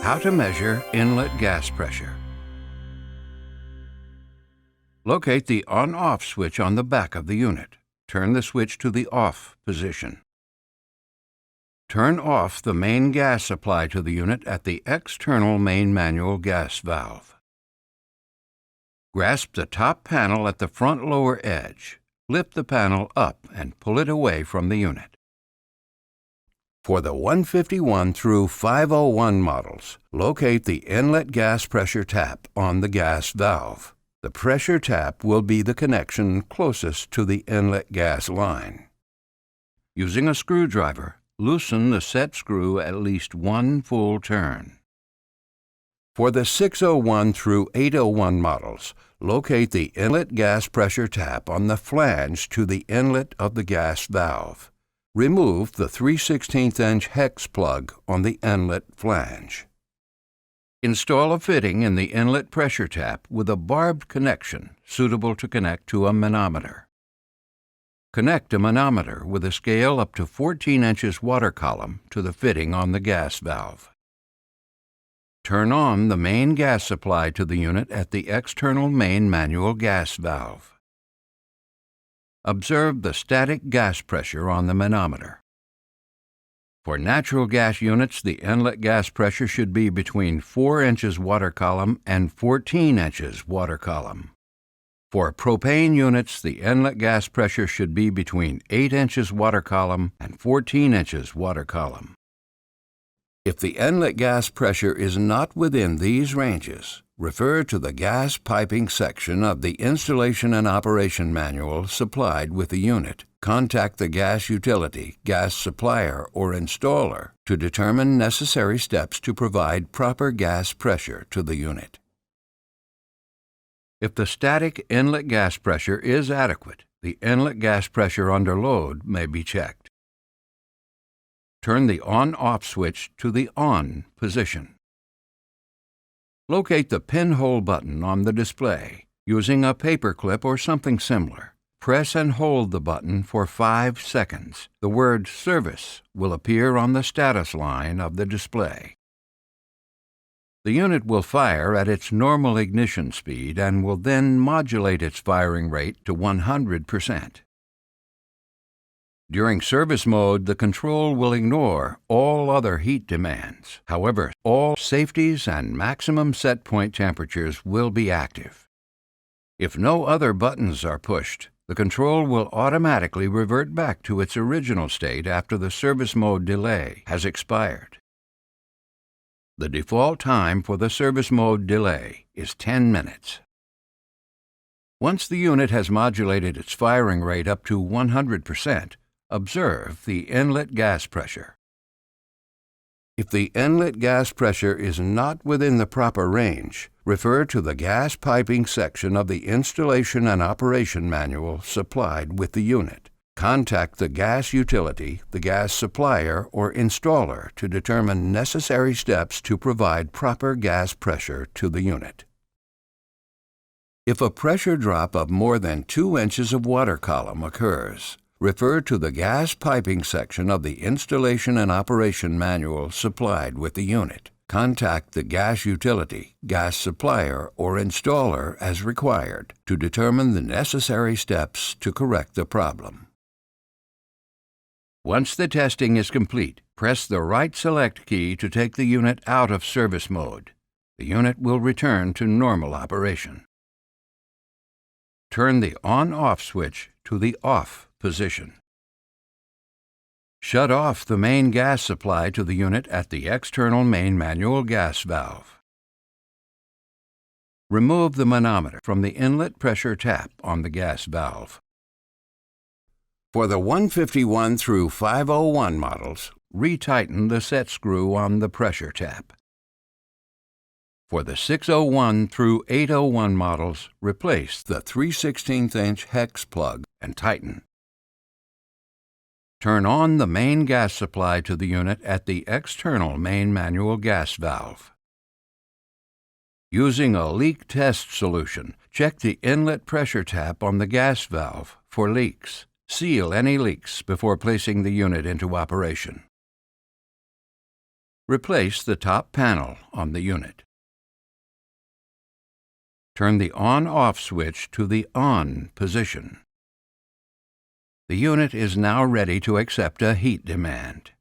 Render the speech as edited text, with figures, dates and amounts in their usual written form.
How to measure inlet gas pressure. Locate the on-off switch on the back of the unit. Turn the switch to the off position. Turn off the main gas supply to the unit at the external main manual gas valve. Grasp the top panel at the front lower edge. Lift the panel up and pull it away from the unit. For the 151 through 501 models, locate the inlet gas pressure tap on the gas valve. The pressure tap will be the connection closest to the inlet gas line. Using a screwdriver, loosen the set screw at least one full turn. For the 601 through 801 models, locate the inlet gas pressure tap on the flange to the inlet of the gas valve. Remove the 3/16" hex plug on the inlet flange. Install a fitting in the inlet pressure tap with a barbed connection suitable to connect to a manometer. Connect a manometer with a scale up to 14 inches water column to the fitting on the gas valve. Turn on the main gas supply to the unit at the external main manual gas valve. Observe the static gas pressure on the manometer. For natural gas units, the inlet gas pressure should be between 4 inches water column and 14 inches water column. For propane units, the inlet gas pressure should be between 8 inches water column and 14 inches water column. If the inlet gas pressure is not within these ranges, refer to the gas piping section of the Installation and Operation Manual supplied with the unit. Contact the gas utility, gas supplier, or installer to determine necessary steps to provide proper gas pressure to the unit. If the static inlet gas pressure is adequate, the inlet gas pressure under load may be checked. Turn the on-off switch to the on position. Locate the pinhole button on the display. Using a paper clip or something similar, press and hold the button for 5 seconds. The word Service will appear on the status line of the display. The unit will fire at its normal ignition speed and will then modulate its firing rate to 100%. During service mode, the control will ignore all other heat demands. However, all safeties and maximum set point temperatures will be active. If no other buttons are pushed, the control will automatically revert back to its original state after the service mode delay has expired. The default time for the service mode delay is 10 minutes. Once the unit has modulated its firing rate up to 100%, observe the inlet gas pressure. If the inlet gas pressure is not within the proper range, refer to the gas piping section of the Installation and Operation Manual supplied with the unit. Contact the gas utility, the gas supplier, or installer to determine necessary steps to provide proper gas pressure to the unit. If a pressure drop of more than 2 inches of water column occurs, refer to the gas piping section of the Installation and Operation Manual supplied with the unit. Contact the gas utility, gas supplier, or installer as required to determine the necessary steps to correct the problem. Once the testing is complete, press the right select key to take the unit out of service mode. The unit will return to normal operation. Turn the on-off switch to the off position. Shut off the main gas supply to the unit at the external main manual gas valve. Remove the manometer from the inlet pressure tap on the gas valve. For the 151 through 501 models, retighten the set screw on the pressure tap. For the 601 through 801 models, replace the 3/16" hex plug and tighten. Turn on the main gas supply to the unit at the external main manual gas valve. Using a leak test solution, check the inlet pressure tap on the gas valve for leaks. Seal any leaks before placing the unit into operation. Replace the top panel on the unit. Turn the on-off switch to the on position. The unit is now ready to accept a heat demand.